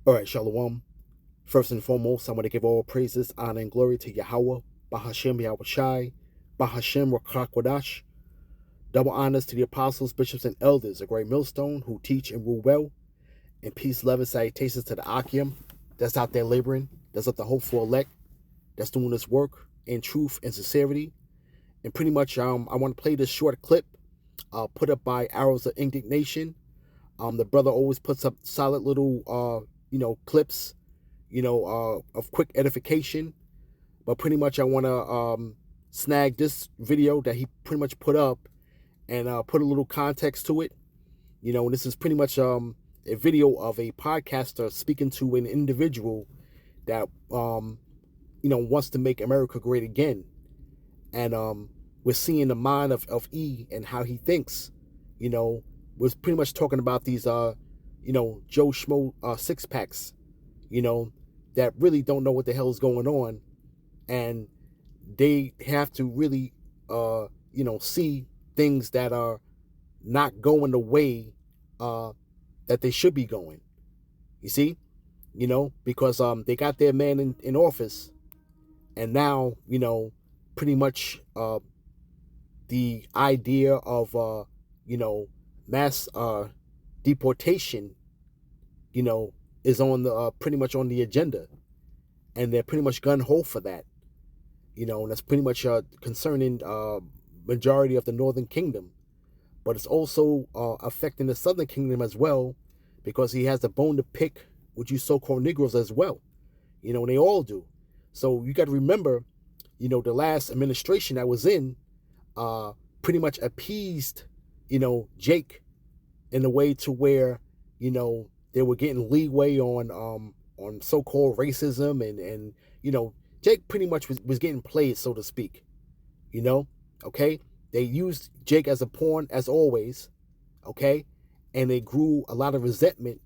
All right, Shalom. First and foremost, I want to give all praises, honor, and glory to Yahweh, Bahashem Yahweh Shai, Bahashem Rakak Wadash. Double honors to the apostles, bishops, and elders, a great millstone who teach and rule well. And peace, love, and salutations to the Akim that's out there laboring, that's up the hopeful elect, that's doing this work in truth and sincerity. And pretty much, I want to play this short clip put up by Arrows of Indignation. The brother always puts up solid little, clips, of quick edification. But pretty much, I want to snag this video that he pretty much put up and put a little context to it. And this is pretty much a video of a podcaster speaking to an individual that wants to make America great again. And we're seeing the mind of E and how he thinks. Was pretty much talking about these Joe Schmo six packs, that really don't know what the hell is going on, and they have to really see things that are not going the way that they should be going. You see, because they got their man in office, and now pretty much the idea of mass deportation is on the pretty much on the agenda, and they're pretty much gun-ho for that. And that's pretty much concerning majority of the Northern Kingdom, but it's also affecting the Southern Kingdom as well, because he has a bone to pick with you so-called Negroes as well. And they all do. So you got to remember, the last administration that was in pretty much appeased, Jake in a way to where, they were getting leeway on so-called racism and Jake pretty much was getting played, so to speak. Okay? They used Jake as a pawn, as always, okay? And they grew a lot of resentment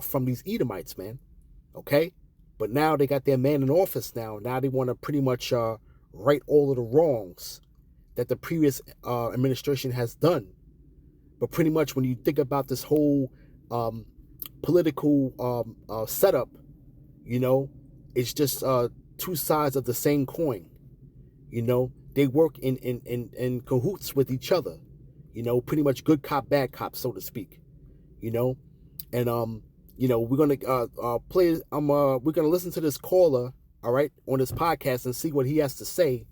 from these Edomites, man, okay? But now they got their man in office now. Now they want to pretty much right all of the wrongs that the previous administration has done. But pretty much when you think about this whole political setup, it's just two sides of the same coin. They work in cahoots with each other. Pretty much good cop, bad cop, so to speak. And we're gonna play. We're gonna listen to this caller, all right, on this podcast and see what he has to say.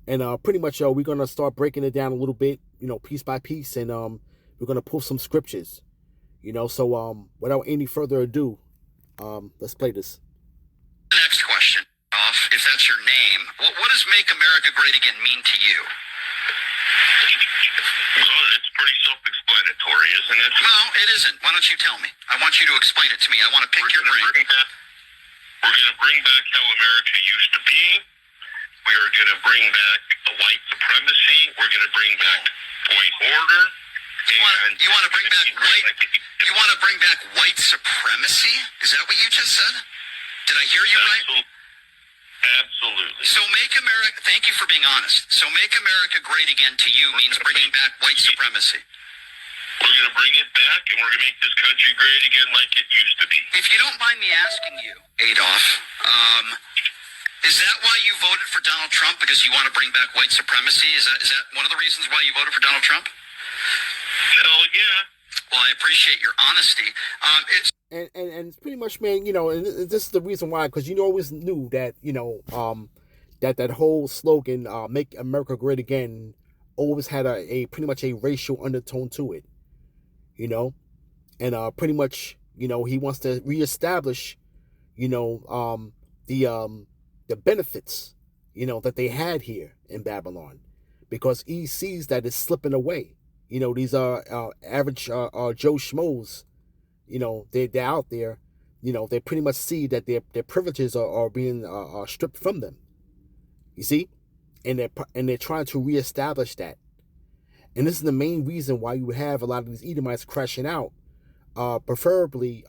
And pretty much, we're gonna start breaking it down a little bit, piece by piece, and we're gonna pull some scriptures. So without any further ado, let's play this. Next question, if that's your name, what does "Make America Great Again" mean to you? Well, it's pretty self-explanatory, isn't it? No, it isn't. Why don't you tell me? I want you to explain it to me. I want to pick your brain. We're going to bring back how America used to be. We are going to bring back white supremacy. We're going to bring back white order. You want to bring back white? You want to bring back white supremacy? Is that what you just said? Did I hear you right? Absolutely. So make America, thank you for being honest. So make America great again to you means bringing back white supremacy. We're going to bring it back, and we're going to make this country great again like it used to be. If you don't mind me asking you, Adolf, is that why you voted for Donald Trump? Because you want to bring back white supremacy? Is that one of the reasons why you voted for Donald Trump? Hell yeah. Well, I appreciate your honesty. And it's pretty much, man, and this is the reason why, because you always knew that, that whole slogan, "Make America Great Again," always had a pretty much a racial undertone to it, and pretty much, he wants to reestablish, the benefits, that they had here in Babylon, because he sees that it's slipping away. These are average Joe Schmoes. They're out there. They pretty much see that their privileges are being stripped from them. You see, and they're trying to reestablish that. And this is the main reason why you have a lot of these Edomites crashing out. Preferably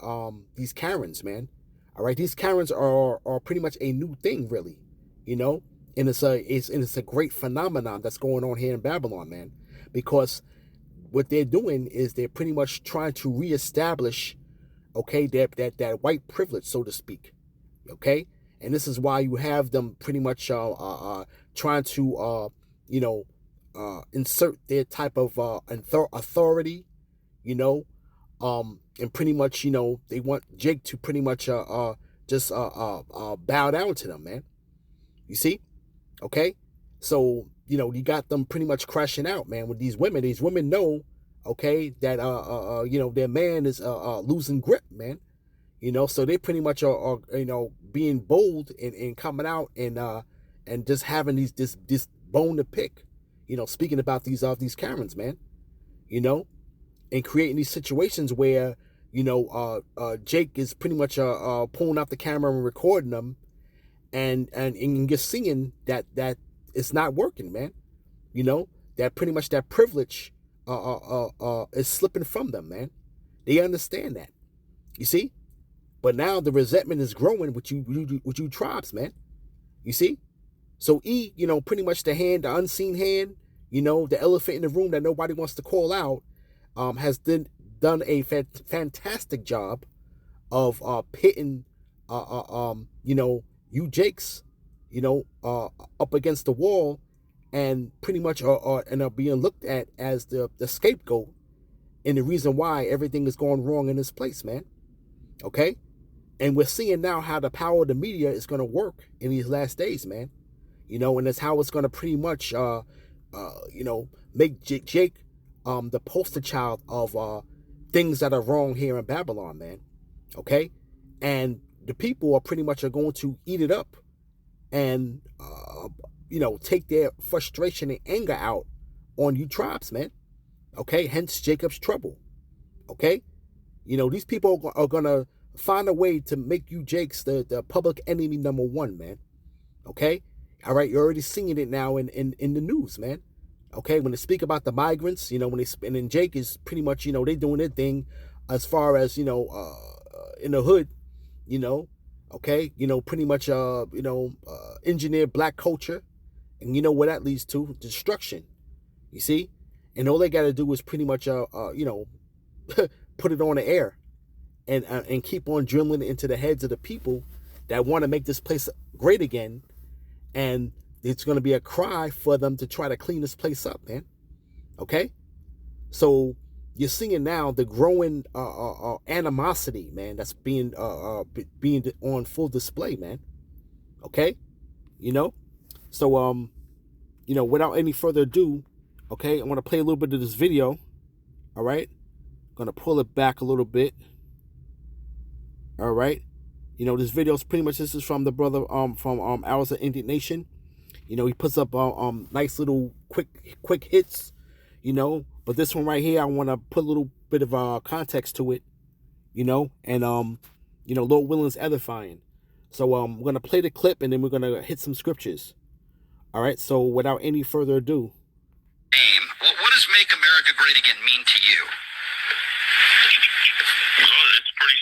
these Karens, man. All right, these Karens are pretty much a new thing, really. And it's a great phenomenon that's going on here in Babylon, man, because what they're doing is they're pretty much trying to reestablish, okay, that white privilege, so to speak, okay? And this is why you have them pretty much trying to, insert their type of authority, and pretty much, they want Jake to pretty much just bow down to them, man. You see? Okay? So, you got them pretty much crashing out, man, with these women. These women know, okay, that their man is losing grip, man. So they pretty much are being bold and coming out and just having this bone to pick, speaking about these Karens, man, and creating these situations where Jake is pretty much pulling out the camera and recording them, and just seeing that it's not working, man. That pretty much that privilege is slipping from them, man. They understand that, you see. But now the resentment is growing with you tribes, man. You see? So E, pretty much the unseen hand, the elephant in the room that nobody wants to call out, has done a fantastic job of pitting, you Jakes, up against the wall, and pretty much are being looked at as the scapegoat and the reason why everything is going wrong in this place, man. Okay? And we're seeing now how the power of the media is going to work in these last days, man. And that's how it's going to pretty much, make Jake the poster child of things that are wrong here in Babylon, man. Okay? And the people are pretty much going to eat it up and, take their frustration and anger out on you tribes, man. Okay? Hence Jacob's trouble. Okay? These people are going to find a way to make you Jakes the public enemy number one, man. Okay? All right, you're already seeing it now in the news, man. Okay, when they speak about the migrants, and then Jake is pretty much, they doing their thing as far as, in the hood, okay, pretty much, engineer black culture, and you know what that leads to? Destruction, you see? And all they got to do is pretty much, put it on the air. And keep on drilling into the heads of the people that want to make this place great again. And it's going to be a cry for them to try to clean this place up, man. Okay? So you're seeing now the growing animosity, man, that's being on full display, man. Okay? So, without any further ado, okay, I'm going to play a little bit of this video. All right? I'm going to pull it back a little bit. All right, this video is pretty much, this is from the brother from Hours of Indignation. He puts up nice little quick hits, but this one right here, I want to put a little bit of context to it, and Lord willing is edifying. So we're gonna play the clip and then we're gonna hit some scriptures. All right, so without any further ado, what does "Make America Great Again" mean to you?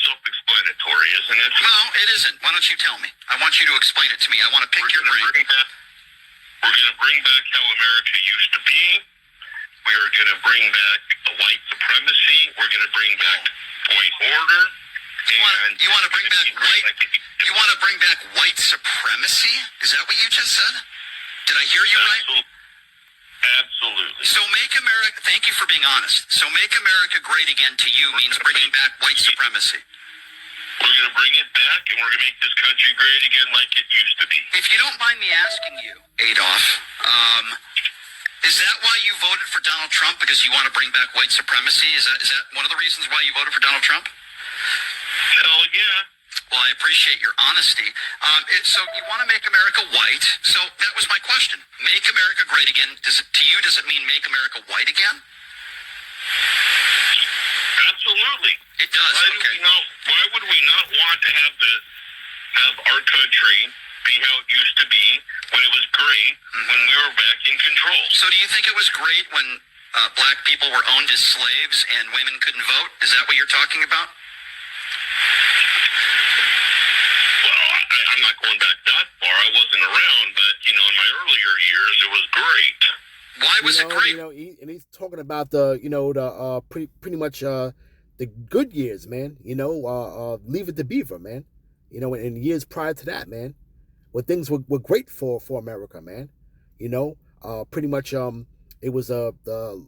Self-explanatory, isn't it? No, it isn't. Why don't you tell me? I want you to explain it to me. I want to pick your brain. We're going to bring back how America used to be. We are going to bring back white supremacy. We're going to bring back white order. You want to bring back white? You want to bring back white supremacy? Is that what you just said? Did I hear you right? Absolutely. So make America, thank you for being honest. So make America great again to you means bringing back white supremacy. We're going to bring it back and we're going to make this country great again like it used to be. If you don't mind me asking you, Adolf, is that why you voted for Donald Trump? Because you want to bring back white supremacy? Is that one of the reasons why you voted for Donald Trump? Hell yeah. Well, I appreciate your honesty. So you want to make America white. So that was my question. Make America great again. Does it mean make America white again? Absolutely. It does. Why would we not want to have our country be how it used to be when it was great, when we were back in control? So do you think it was great when black people were owned as slaves and women couldn't vote? Is that what you're talking about? I'm not going back that far. I wasn't around, but, in my earlier years, it was great. Why was it great? And he's talking about the, pretty much the good years, man. Leave it to Beaver, man. And years prior to that, man, when things were great for America, man. Pretty much it was the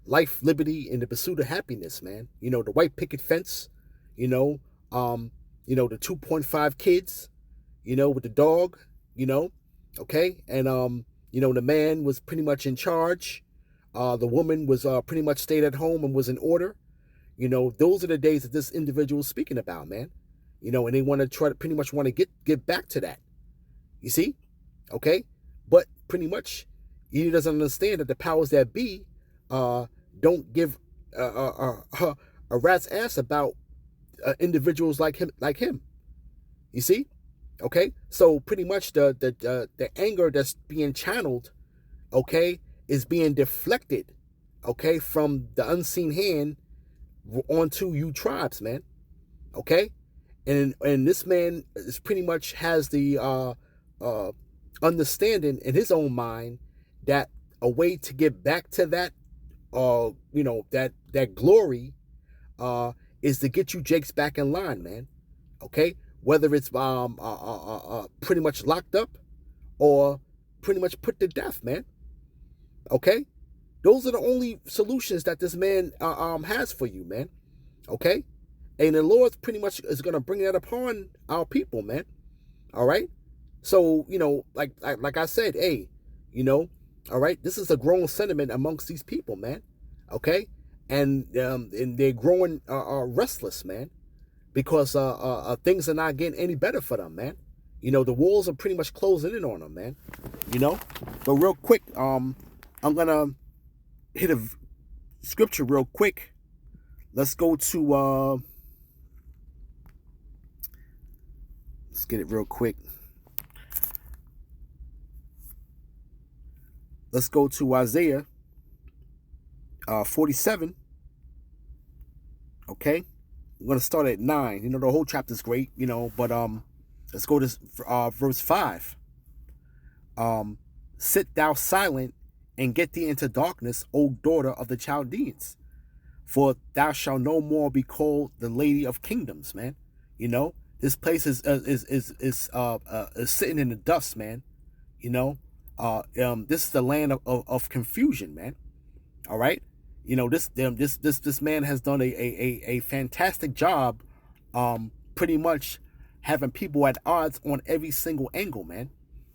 life, liberty, and the pursuit of happiness, man. The white picket fence, the 2.5 kids, with the dog, okay, and the man was pretty much in charge. The woman was pretty much stayed at home and was in order. Those are the days that this individual is speaking about, man. And they want to try to pretty much want to get back to that. You see? Okay? But pretty much he doesn't understand that the powers that be don't give a rat's ass about individuals like him. You see? Okay? So pretty much the anger that's being channeled, okay, is being deflected, okay, from the unseen hand onto you tribes, man. Okay? And this man is pretty much has the understanding in his own mind that a way to get back to that that glory is to get you Jakes back in line, man. Okay? Whether it's pretty much locked up or pretty much put to death, man. Okay? Those are the only solutions that this man has for you, man. Okay? And the Lord pretty much is going to bring that upon our people, man. All right? So, like I said, hey, all right, this is a growing sentiment amongst these people, man. Okay? And they're growing restless, man, because things are not getting any better for them, man. The walls are pretty much closing in on them, man. But real quick, I'm going to hit a scripture real quick. Let's go to let's get it real quick. Let's go to Isaiah 47. Okay? We're going to start at 9. The whole chapter is great, but let's go to verse 5. Sit thou silent and get thee into darkness, O daughter of the Chaldeans, for thou shalt no more be called the lady of kingdoms, man. This place is sitting in the dust, man. This is the land of confusion, man. All right, this man has done a fantastic job, pretty much having people at odds on every single angle, man.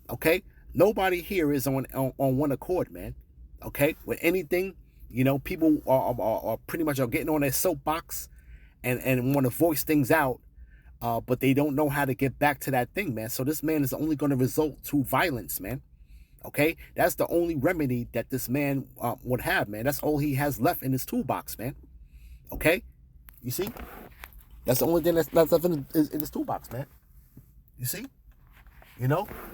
Okay, nobody here is on one accord, man. Okay, with anything, people are pretty much getting on their soapbox and want to voice things out, but they don't know how to get back to that thing, man. So this man is only going to result to violence, man. Okay, that's the only remedy that this man would have, man. That's all he has left in his toolbox, man. Okay, you see, that's the only thing that's left in his toolbox, man. You see,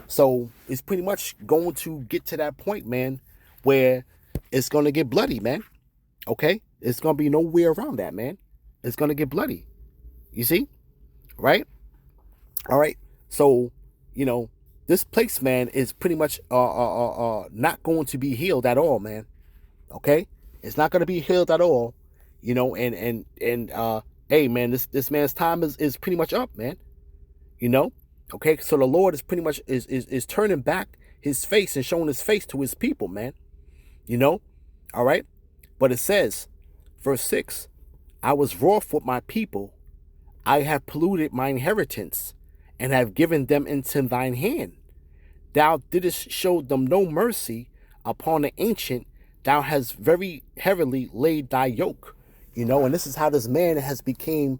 so it's pretty much going to get to that point, man, where it's going to get bloody, man. Okay, it's going to be no way around that, man. It's going to get bloody. You see, right? All right, so this place, man, is pretty much not going to be healed at all, man. Okay? It's not going to be healed at all. And hey, man, this man's time is pretty much up, man. Okay? So the Lord is pretty much is turning back his face and showing his face to his people, man. All right? But it says, verse 6, I was wroth with my people. I have polluted my inheritance and have given them into thine hand. Thou didst show them no mercy upon the ancient. Thou hast very heavily laid thy yoke. And this is how this man has became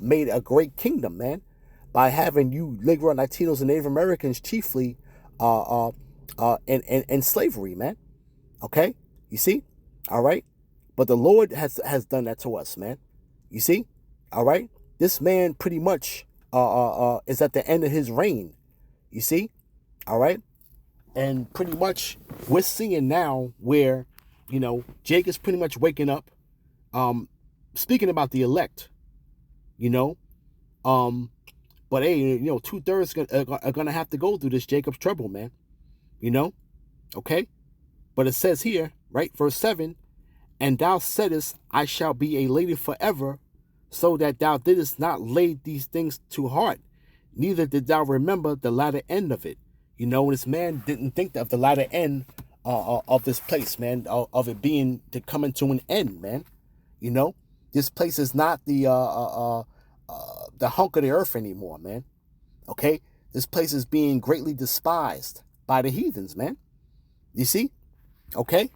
made a great kingdom, man, by having you Negro, Latinos, and Native Americans chiefly in slavery, man. Okay, you see, all right. But the Lord has done that to us, man. You see, all right. This man pretty much is at the end of his reign. You see, all right. And pretty much we're seeing now where, Jake is pretty much waking up. Speaking about the elect, but hey, 2/3 are gonna have to go through this Jacob's trouble, man. Okay. But it says here, right, verse 7, And thou saidest, I shall be a lady forever, so that thou didst not lay these things to heart, neither did thou remember the latter end of it. You know, this man didn't think of the latter end of this place, man, of it being to coming to an end, man. You know, this place is not the hunk of the earth anymore, man. Okay, this place is being greatly despised by the heathens, man. You see, okay,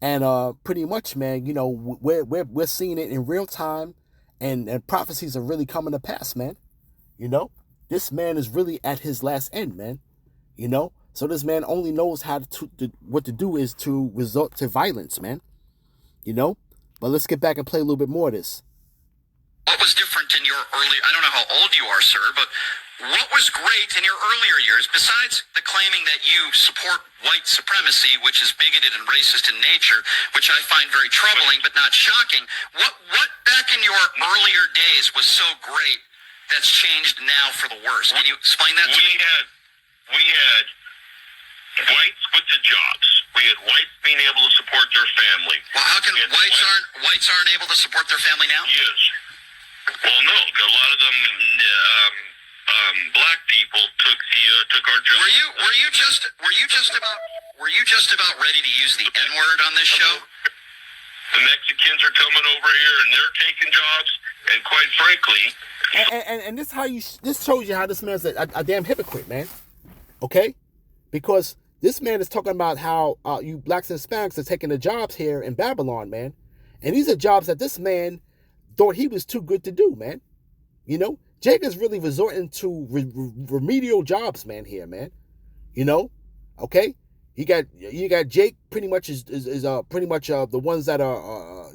and pretty much, man. You know, we're seeing it in real time, and prophecies are really coming to pass, man. You know, this man is really at his last end, man. You know, so this man only knows how what to do is to resort to violence, man. You know, but let's get back and play a little bit more of this. What was different in your early, I don't know how old you are, sir, but what was great in your earlier years, besides the claiming that you support white supremacy, which is bigoted and racist in nature, which I find very troubling but not shocking, what back in your earlier days was so great that's changed now for the worse? Can you explain that to me? We had whites with the jobs. We had whites being able to support their family. Well, how can whites aren't able to support their family now? Yes. Well, no. A lot of them, black people took our jobs. Were you just about ready to use the N-word on this show? The Mexicans are coming over here and they're taking jobs, and quite frankly, and this shows you how this man's a damn hypocrite, man. Okay, because this man is talking about how you blacks and Hispanics are taking the jobs here in Babylon, man, and these are jobs that this man thought he was too good to do, man. You know, Jake is really resorting to remedial jobs, man. Here, man. You know, okay. You got Jake pretty much is pretty much the ones that are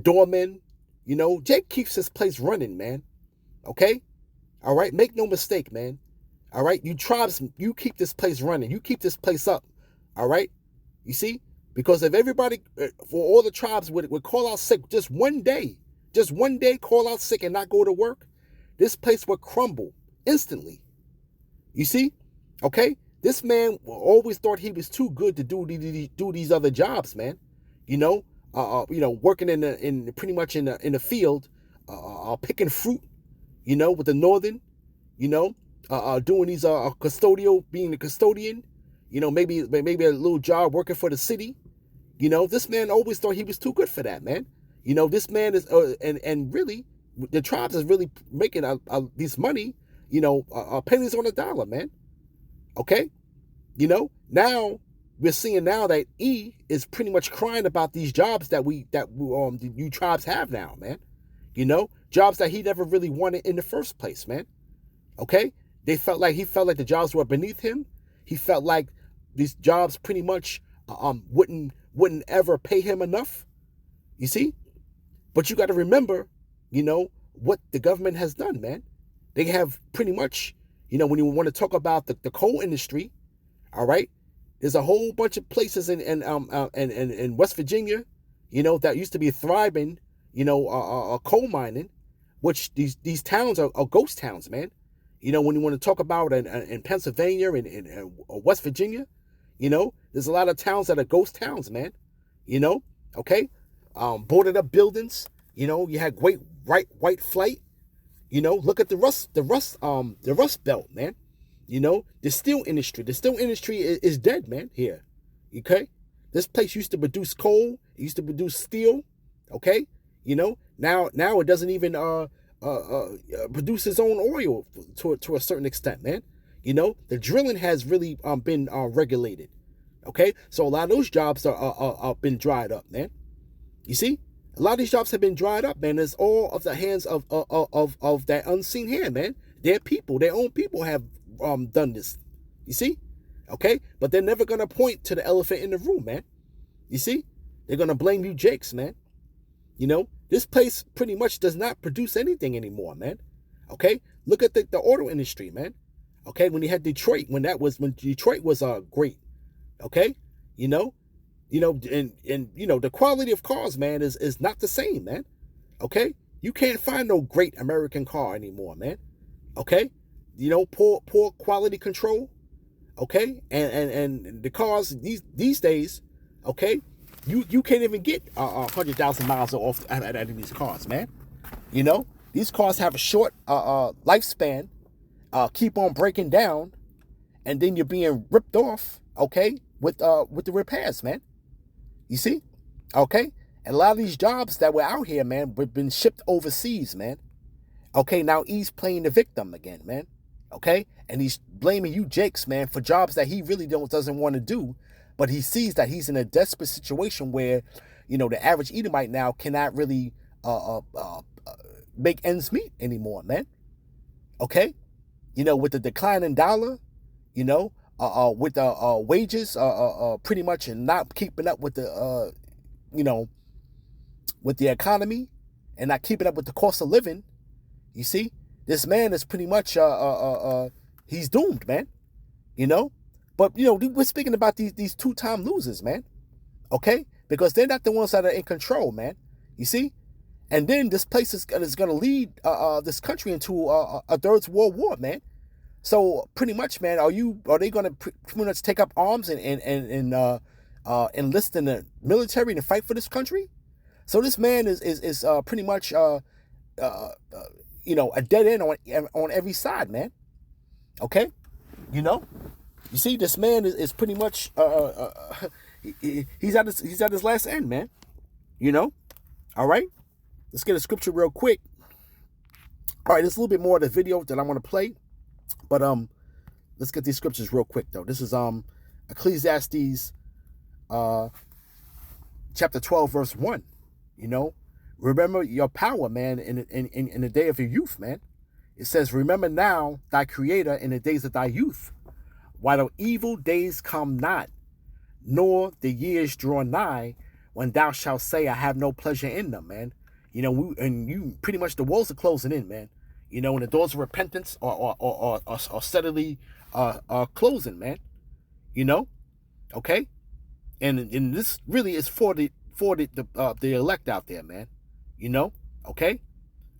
doormen. You know, Jake keeps his place running, man. Okay, all right. Make no mistake, man. All right, you tribes, you keep this place running. You keep this place up. All right, you see, because if everybody, for all the tribes would call out sick just one day, call out sick and not go to work, this place would crumble instantly. You see, okay. This man always thought he was too good to do these other jobs, man. You know, working in pretty much in the field, picking fruit. You know, with the northern. You know, doing these being a custodian. You know, maybe a little job working for the city. You know, this man always thought he was too good for that, man. You know, this man is and really the tribes is really making this money. You know, pennies on a dollar, man. Okay, you know, now we're seeing now that E is pretty much crying about these jobs that you tribes have now, man. You know, jobs that he never really wanted in the first place, man. Okay, he felt like the jobs were beneath him. He felt like these jobs pretty much wouldn't ever pay him enough. You see, but you got to remember, you know, what the government has done, man. They have pretty much. You know, when you want to talk about the coal industry, all right, there's a whole bunch of places in West Virginia, you know, that used to be thriving, you know, coal mining, which these towns are ghost towns, man. You know, when you want to talk about in Pennsylvania and West Virginia, you know, there's a lot of towns that are ghost towns, man. You know, okay, boarded up buildings. You know, you had great white flight. You know, look at the rust belt, man. You know, the steel industry is dead, man. Here, okay. This place used to produce coal. It used to produce steel. Okay, you know, now it doesn't even produce its own oil to a certain extent, man. You know, the drilling has really been regulated. Okay, so a lot of those jobs are been dried up, man. You see. A lot of these jobs have been dried up, man. It's all of the hands of that unseen hand, man. Their own people have done this. You see? Okay? But they're never gonna point to the elephant in the room, man. You see? They're gonna blame you Jakes, man. You know, this place pretty much does not produce anything anymore, man. Okay? Look at the auto industry, man. Okay, when you had Detroit, when Detroit was great. Okay? You know, and you know, the quality of cars, man, is not the same, man. Okay? You can't find no great American car anymore, man. Okay? You know, poor quality control. Okay? And the cars these days, okay, You can't even get 100,000 miles off out of these cars, man. You know, these cars have a short lifespan, keep on breaking down, and then you're being ripped off, okay, with the repairs, man. You see, okay, and a lot of these jobs that were out here, man, we've been shipped overseas, man. Okay, now he's playing the victim again, man. Okay, and he's blaming you, Jakes, man, for jobs that he really doesn't want to do, but he sees that he's in a desperate situation where, you know, the average Edomite now cannot really make ends meet anymore, man. Okay, you know, with the declining dollar, you know, with the wages pretty much not keeping up with the you know, with the economy and not keeping up with the cost of living. You see, this man is pretty much he's doomed, man. You know, but you know, we're speaking about these two-time losers, man. Okay, because they're not the ones that are in control, man. You see, and then this place is going to lead this country into a third world war, man. So pretty much, man, are they going to pretty much take up arms and enlist in the military to fight for this country? So this man is pretty much you know, a dead end on every side, man. Okay, you know, you see, this man is pretty much he's at his last end, man. You know, all right. Let's get a scripture real quick. All right, there's a little bit more of the video that I want to play, but let's get these scriptures real quick though. This is Ecclesiastes chapter 12 verse 1. You know, remember your power, man, in the day of your youth, man. It says, remember now thy creator in the days of thy youth, while the evil days come not, nor the years draw nigh, when thou shalt say, I have no pleasure in them, man. You know, you pretty much, the walls are closing in, man. You know, and the doors of repentance are steadily closing, man. You know, okay, and this really is for the elect out there, man. You know, okay.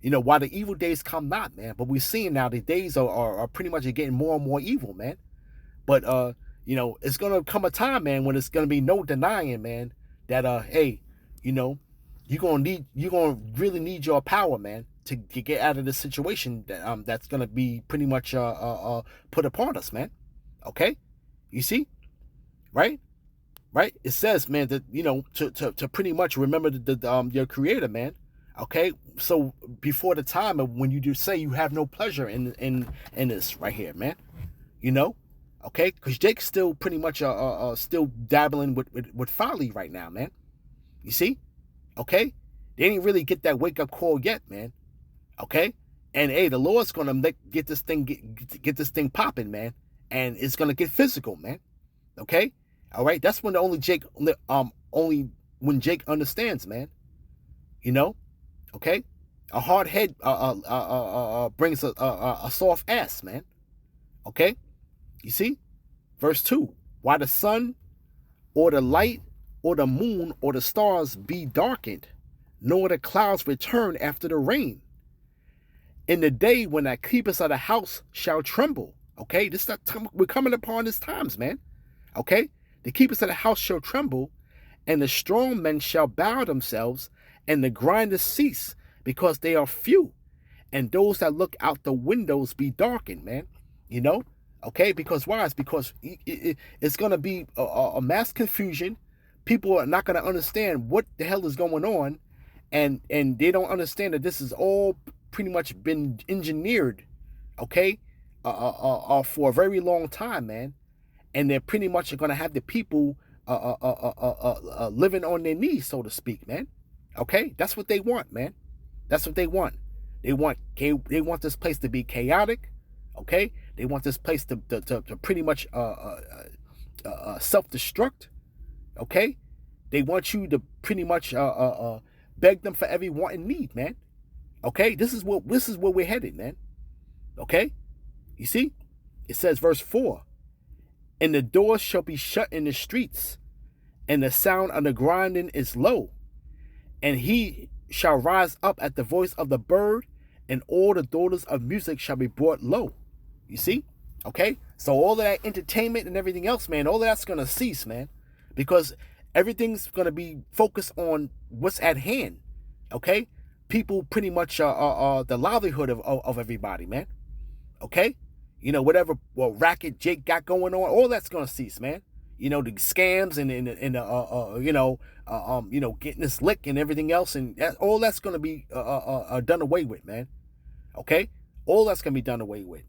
You know, while the evil days come not, man, but we're seeing now the days are pretty much getting more and more evil, man. But you know, it's gonna come a time, man, when it's gonna be no denying, man, that hey, you know, you're gonna really need your power, man, to get out of this situation that that's gonna be pretty much put upon us, man. Okay, you see, right? It says, man, that, you know, to pretty much remember your creator, man. Okay, so before the time of when you do say you have no pleasure in this right here, man. You know, okay, because Jake's still pretty much still dabbling with folly right now, man. You see, okay, they didn't really get that wake up call yet, man. Okay, and hey, the Lord's gonna get this thing popping, man, and it's gonna get physical, man. Okay, all right, that's when only when Jake understands, man. You know. Okay, a hard head brings a soft ass, man. Okay, you see, verse 2. Why the sun or the light or the moon or the stars be darkened, nor the clouds return after the rain. In the day when the keepers of the house shall tremble. Okay, this is we're coming upon these times, man. Okay, the keepers of the house shall tremble, and the strong men shall bow themselves, and the grinders cease, because they are few, and those that look out the windows be darkened, man. You know, okay, because why? It's because it's going to be a mass confusion. People are not going to understand what the hell is going on, and they don't understand that this has all pretty much been engineered, okay, for a very long time, man. And they're pretty much going to have the people living on their knees, so to speak, man. Okay, that's what they want, man. That's what they want. They want this place to be chaotic. Okay, they want this place to pretty much self-destruct. Okay, they want you to pretty much beg them for every want and need, man. Okay, this is where we're headed, man. Okay, you see, it says verse 4, and the doors shall be shut in the streets, and the sound of the grinding is low, and he shall rise up at the voice of the bird, and all the daughters of music shall be brought low. You see? Okay? So all of that entertainment and everything else, man, all of that's going to cease, man. Because Everything's going to be focused on what's at hand, okay? People pretty much the livelihood of everybody, man, okay? You know, whatever racket Jake got going on, all that's going to cease, man. You know, the scams and getting this lick and everything else, and all that's going to be done away with, man, okay? All that's going to be done away with,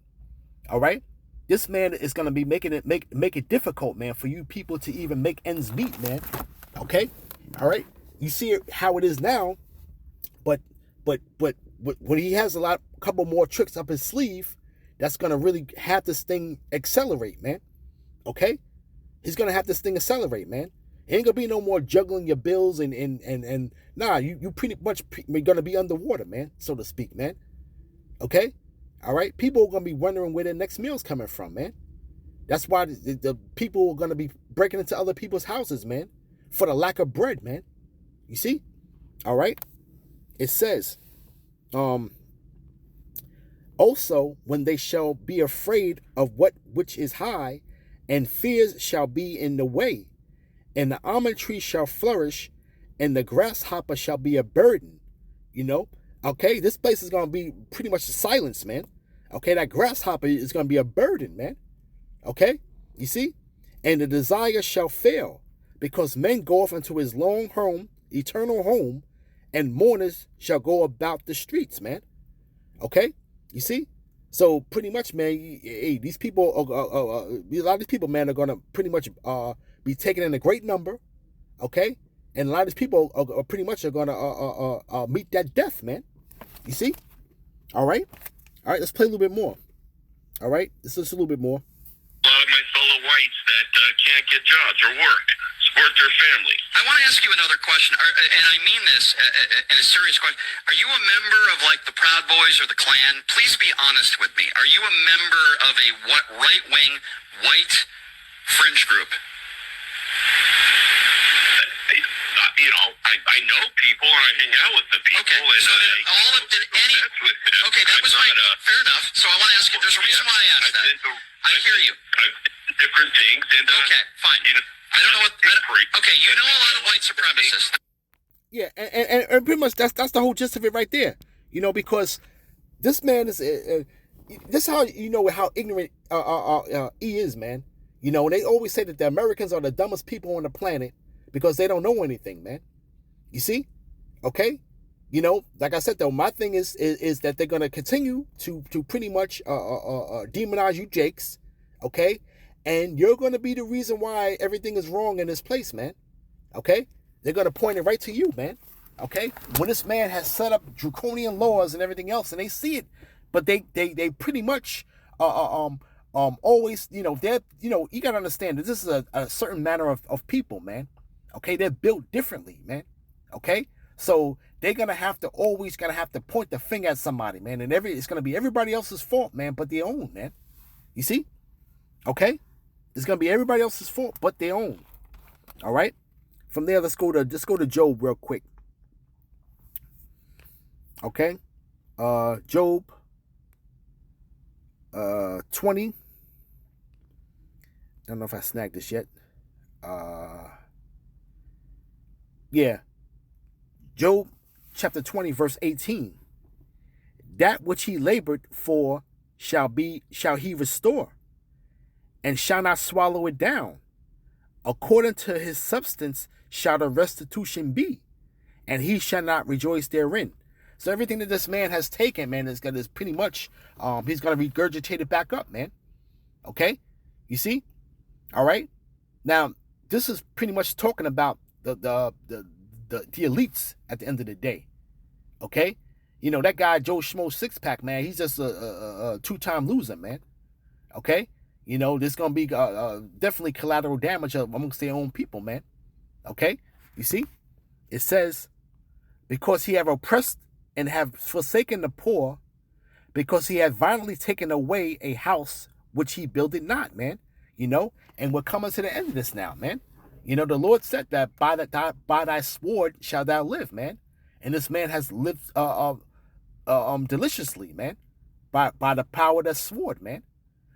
all right? This man is going to be make it difficult, man, for you people to even make ends meet, man. Okay? All right? You see how it is now, but when he has couple more tricks up his sleeve, that's going to really have this thing accelerate, man. Okay? He's going to have this thing accelerate, man. It ain't going to be no more juggling your bills and nah, you pretty much going to be underwater, man, so to speak, man. Okay? All right, people are going to be wondering where their next meal's coming from, man. That's why the people are going to be breaking into other people's houses, man, for the lack of bread, man. You see? All right. It says, also, when they shall be afraid of which is high, and fears shall be in the way, and the almond tree shall flourish, and the grasshopper shall be a burden, you know? Okay, this place is going to be pretty much silence, man. Okay, that grasshopper is going to be a burden, man. Okay, you see? And the desire shall fail, because men go off into his long home, eternal home, and mourners shall go about the streets, man. Okay, you see? So pretty much, man, these people, a lot of these people, man, are going to pretty much be taken in a great number, okay? And a lot of these people are pretty much going to meet that death, man. You see? All right? All right, let's play a little bit more. All right? Let's listen a little bit more. A lot of my fellow whites that can't get jobs or work, support their family. I want to ask you another question, and I mean this in a serious question. Are you a member of, like, the Proud Boys or the Klan? Please be honest with me. Are you a member of a right-wing white fringe group? You know, I know people and I hang out with the people. Okay, and so that was fair enough. So I want to ask you, there's a reason why I asked that. I hear you. I've been different things. And, okay, fine. You know, I don't know what. Okay, you know a lot of white supremacists. Yeah, and pretty much that's the whole gist of it right there. You know, because this man is this is how you know how ignorant he is, man. You know, and they always say that the Americans are the dumbest people on the planet because they don't know anything, man. You see? Okay? You know, like I said though, my thing is that they're gonna continue to pretty much demonize you Jakes, okay? And you're gonna be the reason why everything is wrong in this place, man. Okay? They're gonna point it right to you, man. Okay? When this man has set up draconian laws and everything else, and they see it, but they pretty much always, you know, they're, you know, you gotta understand that this is a certain manner of people, man. Okay, they're built differently, man. Okay, so they're gonna have to point the finger at somebody, man, and it's gonna be everybody else's fault, man, but their own, man. You see? Okay, it's gonna be everybody else's fault but their own. All right. From there, let's go to Job real quick. Okay, Job 20. I don't know if I snagged this yet. Yeah. Job chapter 20, verse 18. That which he labored for shall he restore, and shall not swallow it down. According to his substance shall the restitution be, and he shall not rejoice therein. So everything that this man has taken, man, is pretty much he's gonna regurgitate it back up, man. Okay? You see? All right? Now, this is pretty much talking about the elites at the end of the day. Okay? You know, that guy Joe Schmo Sixpack, man, he's just a two-time loser, man. Okay? You know, there's going to be definitely collateral damage amongst their own people, man. Okay? You see? It says, because he have oppressed and have forsaken the poor, because he had violently taken away a house which he builded not, man. You know? And we're coming to the end of this now, man. You know, the Lord said that by thy sword shall thou live, man. And this man has lived deliciously, man, by the power of that sword, man.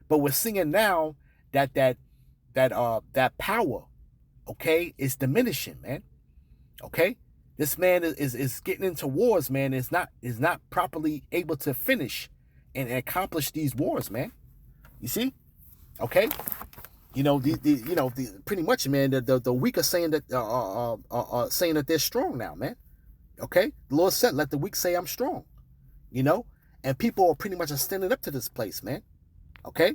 But we're seeing now that power okay, is diminishing, man. Okay? This man is getting into wars, man. Is not properly able to finish and accomplish these wars, man. You see? Okay? You know, pretty much, man, the weak are saying that saying that they're strong now, man. Okay? The Lord said, let the weak say I'm strong. You know? And people are pretty much standing up to this place, man. Okay?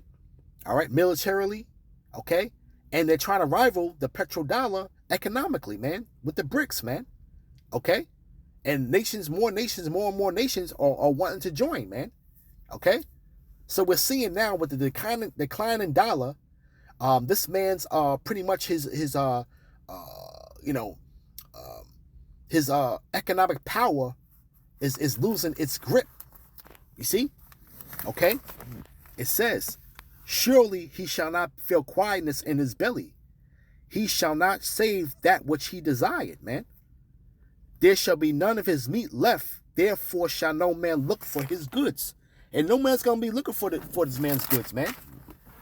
All right, militarily, okay? And they're trying to rival the petrodollar economically, man, with the BRICS, man. Okay? And more and more nations are wanting to join, man. Okay? So we're seeing now with the declining dollar, this man's pretty much his economic power is losing its grip. You see? Okay? It says, surely he shall not feel quietness in his belly. He shall not save that which he desired, man. There shall be none of his meat left. Therefore shall no man look for his goods. And no man's going to be looking for this man's goods, man.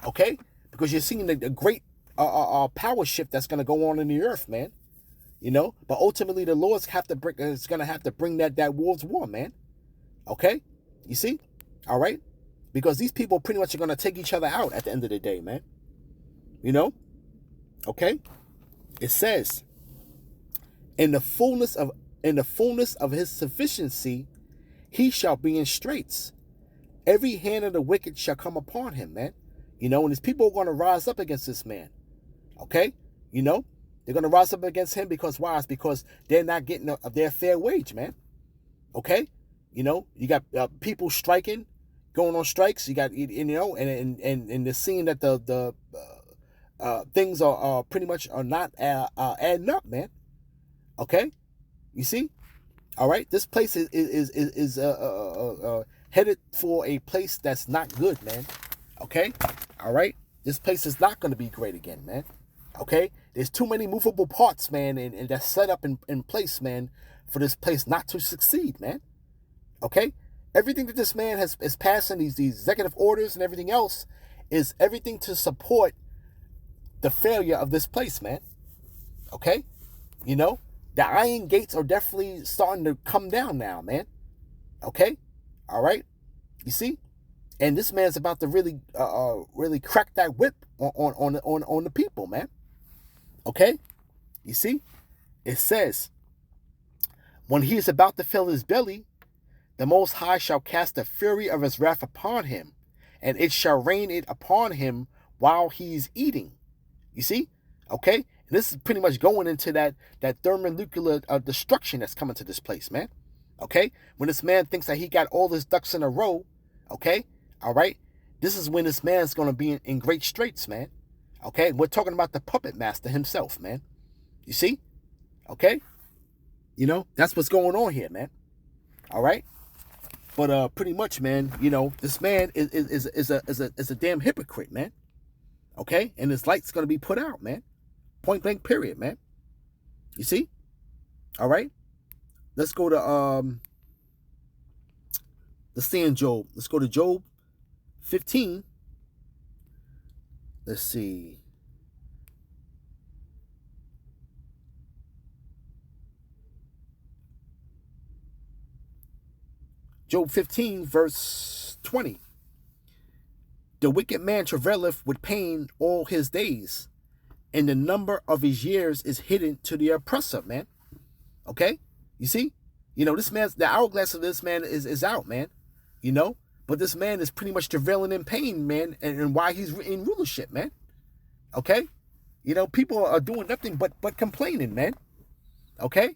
Okay? Because you're seeing the great power shift that's going to go on in the earth, man. You know? But ultimately, the Lord's going to have to bring that world's war, man. Okay? You see? All right? Because these people pretty much are going to take each other out at the end of the day, man. You know? Okay? It says, in the fullness of his sufficiency, he shall be in straits. Every hand of the wicked shall come upon him, man. You know, and his people are going to rise up against this man. Okay? You know? They're going to rise up against him because why? It's because they're not getting their fair wage, man. Okay? You know, you got people striking, going on strikes. You got, you know, and they're seeing that the things are pretty much are not adding up, man. Okay, you see, all right. This place is headed for a place that's not good, man. Okay, all right. This place is not going to be great again, man. Okay, there's too many movable parts, man, and that's set up in place, man, for this place not to succeed, man. Okay, everything that this man is passing, these executive orders and everything else, is everything to support the failure of this place, man. Okay, you know, the iron gates are definitely starting to come down now, man. Okay, all right, you see, and this man's about to really crack that whip on the people, man. Okay, you see, it says, when he is about to fill his belly, the Most High shall cast the fury of his wrath upon him, and it shall rain it upon him while he's eating. You see? Okay? And this is pretty much going into that thermonuclear destruction that's coming to this place, man. Okay? When this man thinks that he got all his ducks in a row, okay? All right? This is when this man's going to be in great straits, man. Okay? We're talking about the puppet master himself, man. You see? Okay? You know, that's what's going on here, man. All right? But pretty much, man, you know, this man is a damn hypocrite, man. Okay? And his light's going to be put out, man. Point blank period, man. You see? All right? Let's go to let's stay in Job. Let's go to Job 15. Let's see. Job 15, verse 20. The wicked man travaileth with pain all his days, and the number of his years is hidden to the oppressor, man. Okay? You see? You know, the hourglass of this man is out, man. You know? But this man is pretty much travailing in pain, man, and why he's in rulership, man. Okay? You know, people are doing nothing but complaining, man. Okay?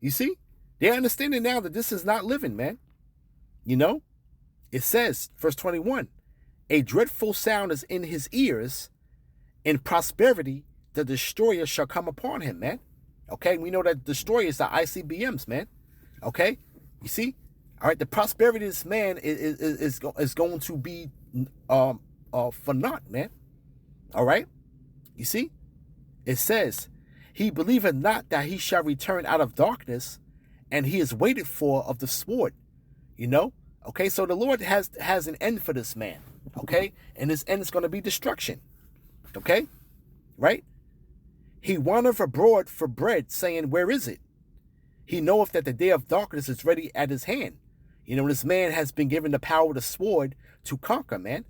You see? They're understanding now that this is not living, man. You know, it says, verse 21, a dreadful sound is in his ears. In prosperity, the destroyer shall come upon him, man. Okay, we know that destroyer is the ICBMs, man. Okay, you see? All right, the prosperity of this man is going to be for naught, man. All right, you see? It says, he believeth not that he shall return out of darkness, and he is waited for of the sword. You know? Okay, so the Lord has an end for this man. Okay? And his end is going to be destruction. Okay? Right? He wandereth abroad for bread, saying, where is it? He knoweth that the day of darkness is ready at his hand. You know, this man has been given the power of the sword to conquer, man.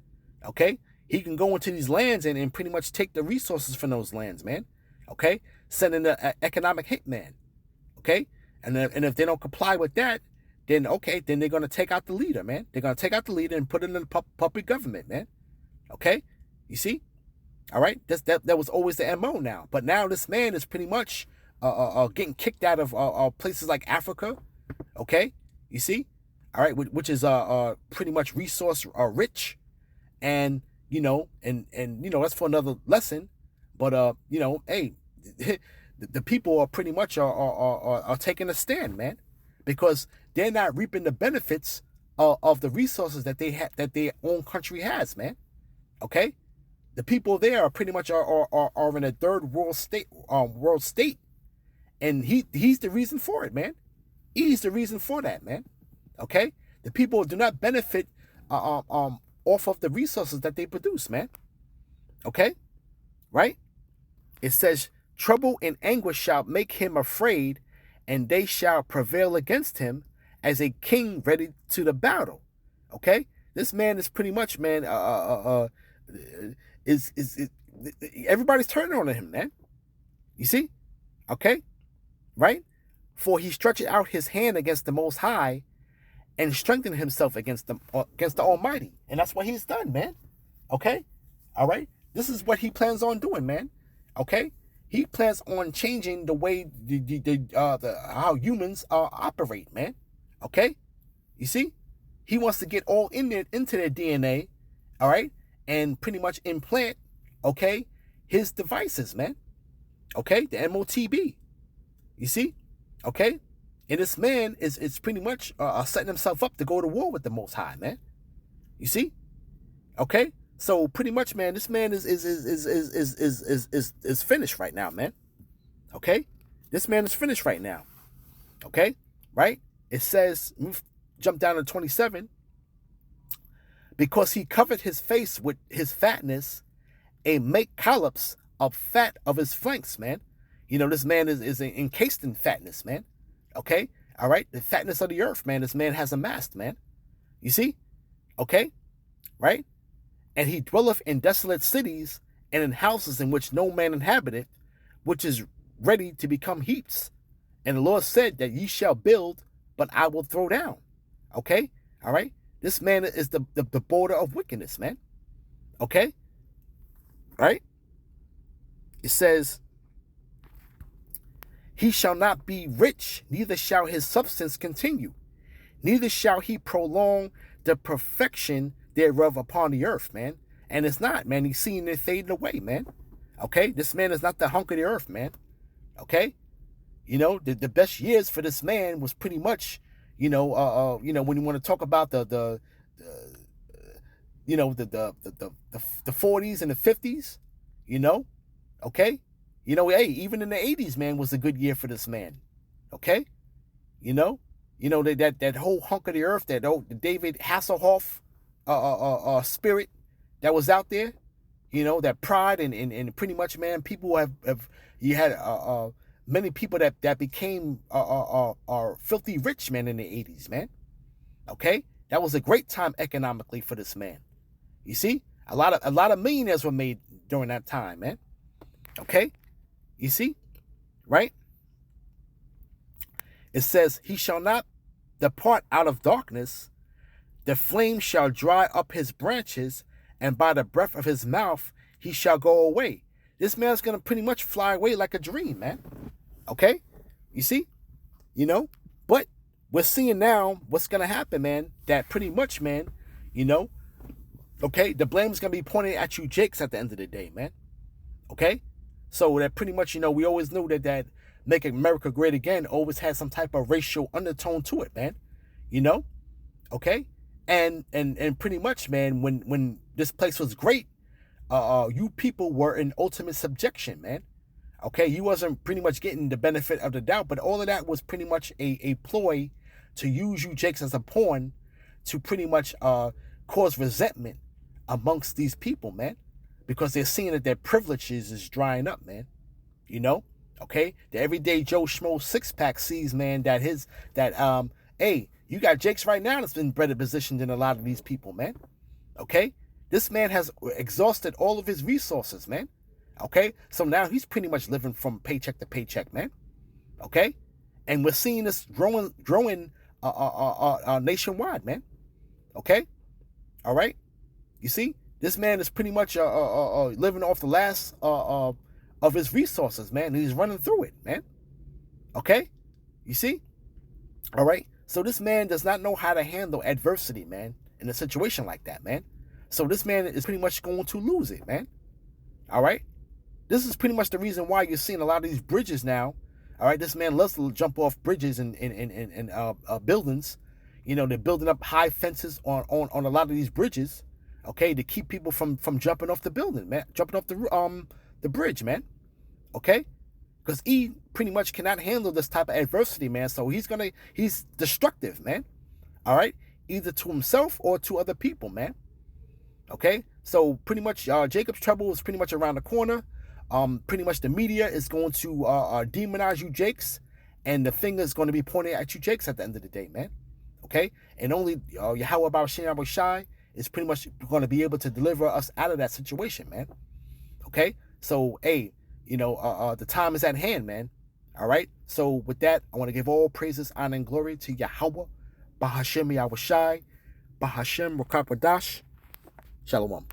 Okay? He can go into these lands and pretty much take the resources from those lands, man. Okay? Send in an economic hitman. Okay? And if they don't comply with that, then okay, then they're going to take out the leader, man. They're going to take out the leader and put it in the puppet government, man. Okay? You see? All right? That was always the MO now. But now this man is pretty much getting kicked out of places like Africa. Okay? You see? All right? Which is pretty much resource rich. And, you know, and you know, that's for another lesson. But, you know, hey, the people are pretty much are taking a stand, man. Because they're not reaping the benefits of the resources that they have, that their own country has, man. Okay, the people there are pretty much are in a third world state, and he's the reason for it, man. He's the reason for that, man. Okay, the people do not benefit off of the resources that they produce, man. Okay, right? It says, trouble and anguish shall make him afraid, and they shall prevail against him as a king ready to the battle. Okay, this man is pretty much, man, is everybody's turning on him, man. You see? Okay, right? For he stretched out his hand against the Most High, and strengthened himself against the Almighty, and that's what he's done, man. Okay, all right. This is what he plans on doing, man. Okay. He plans on changing the way how humans operate, man. Okay, you see, he wants to get all into their DNA, all right, and pretty much implant, okay, his devices, man. Okay, the MOTB. You see, okay, and this man is pretty much setting himself up to go to war with the Most High, man. You see, okay. So pretty much, man, this man is finished right now, man. Okay, this man is finished right now. Okay, right? It says, jump down to 27. Because he covered his face with his fatness, and make collops of fat of his flanks, man. You know, this man is encased in fatness, man. Okay, all right, the fatness of the earth, man. This man has amassed, man. You see, okay, right? And he dwelleth in desolate cities, and in houses in which no man inhabiteth, which is ready to become heaps. And the Lord said that ye shall build, but I will throw down. Okay? All right? This man is the border of wickedness, man. Okay? Right? It says, he shall not be rich, neither shall his substance continue, neither shall he prolong the perfection thereof upon the earth, man. And it's not, man. He's seeing it fading away, man. Okay, this man is not the hunk of the earth, man. Okay, you know, the best years for this man was pretty much, you know, when you want to talk about the 40s and the 50s, you know, okay, you know, hey, even in the 80s, man, was a good year for this man. Okay, you know that whole hunk of the earth, that old David Hasselhoff spirit that was out there, you know, that pride and pretty much, man, people have you had many people that became filthy rich, man, in the 80s, man. Okay, that was a great time economically for this man. You see, a lot of millionaires were made during that time, man. Okay, you see, right? It says, he shall not depart out of darkness. The flame shall dry up his branches, and by the breath of his mouth he shall go away. This man's going to pretty much fly away like a dream, man. Okay? You see? You know? But we're seeing now what's going to happen, man, that pretty much, man, you know, okay, the blame is going to be pointed at you Jakes at the end of the day, man. Okay? So that pretty much, you know, we always knew that Make America Great Again always had some type of racial undertone to it, man. You know? Okay? And pretty much, man, when this place was great, you people were in ultimate subjection, man. Okay? You wasn't pretty much getting the benefit of the doubt, but all of that was pretty much a ploy to use you Jakes as a pawn to pretty much cause resentment amongst these people, man. Because they're seeing that their privileges is drying up, man. You know, okay? The everyday Joe Schmo six-pack sees, man, that hey, you got Jakes right now that's been better positioned than a lot of these people, man. Okay? This man has exhausted all of his resources, man. Okay? So now he's pretty much living from paycheck to paycheck, man. Okay? And we're seeing this growing nationwide, man. Okay? All right? You see? This man is pretty much living off the last of his resources, man. And he's running through it, man. Okay? You see? All right? So this man does not know how to handle adversity, man, in a situation like that, man. So this man is pretty much going to lose it, man. All right? This is pretty much the reason why you're seeing a lot of these bridges now. All right? This man loves to jump off bridges and buildings. You know, they're building up high fences on a lot of these bridges, okay, to keep people from jumping off the building, man, jumping off the bridge, man, okay, because he pretty much cannot handle this type of adversity, man. So he's destructive, man. All right, either to himself or to other people, man. Okay, so pretty much Jacob's trouble is pretty much around the corner. Pretty much the media is going to demonize you, Jakes, and the finger is going to be pointed at you, Jakes, at the end of the day, man. Okay, and only Yahweh Ba'ashem Shai is pretty much going to be able to deliver us out of that situation, man. Okay, so hey, you know, the time is at hand, man. All right, so with that, I want to give all praises, honor, and glory to Yahweh Ba'ashem Yahweh Shai, Ba'ashem Rakakwadash. Shalom.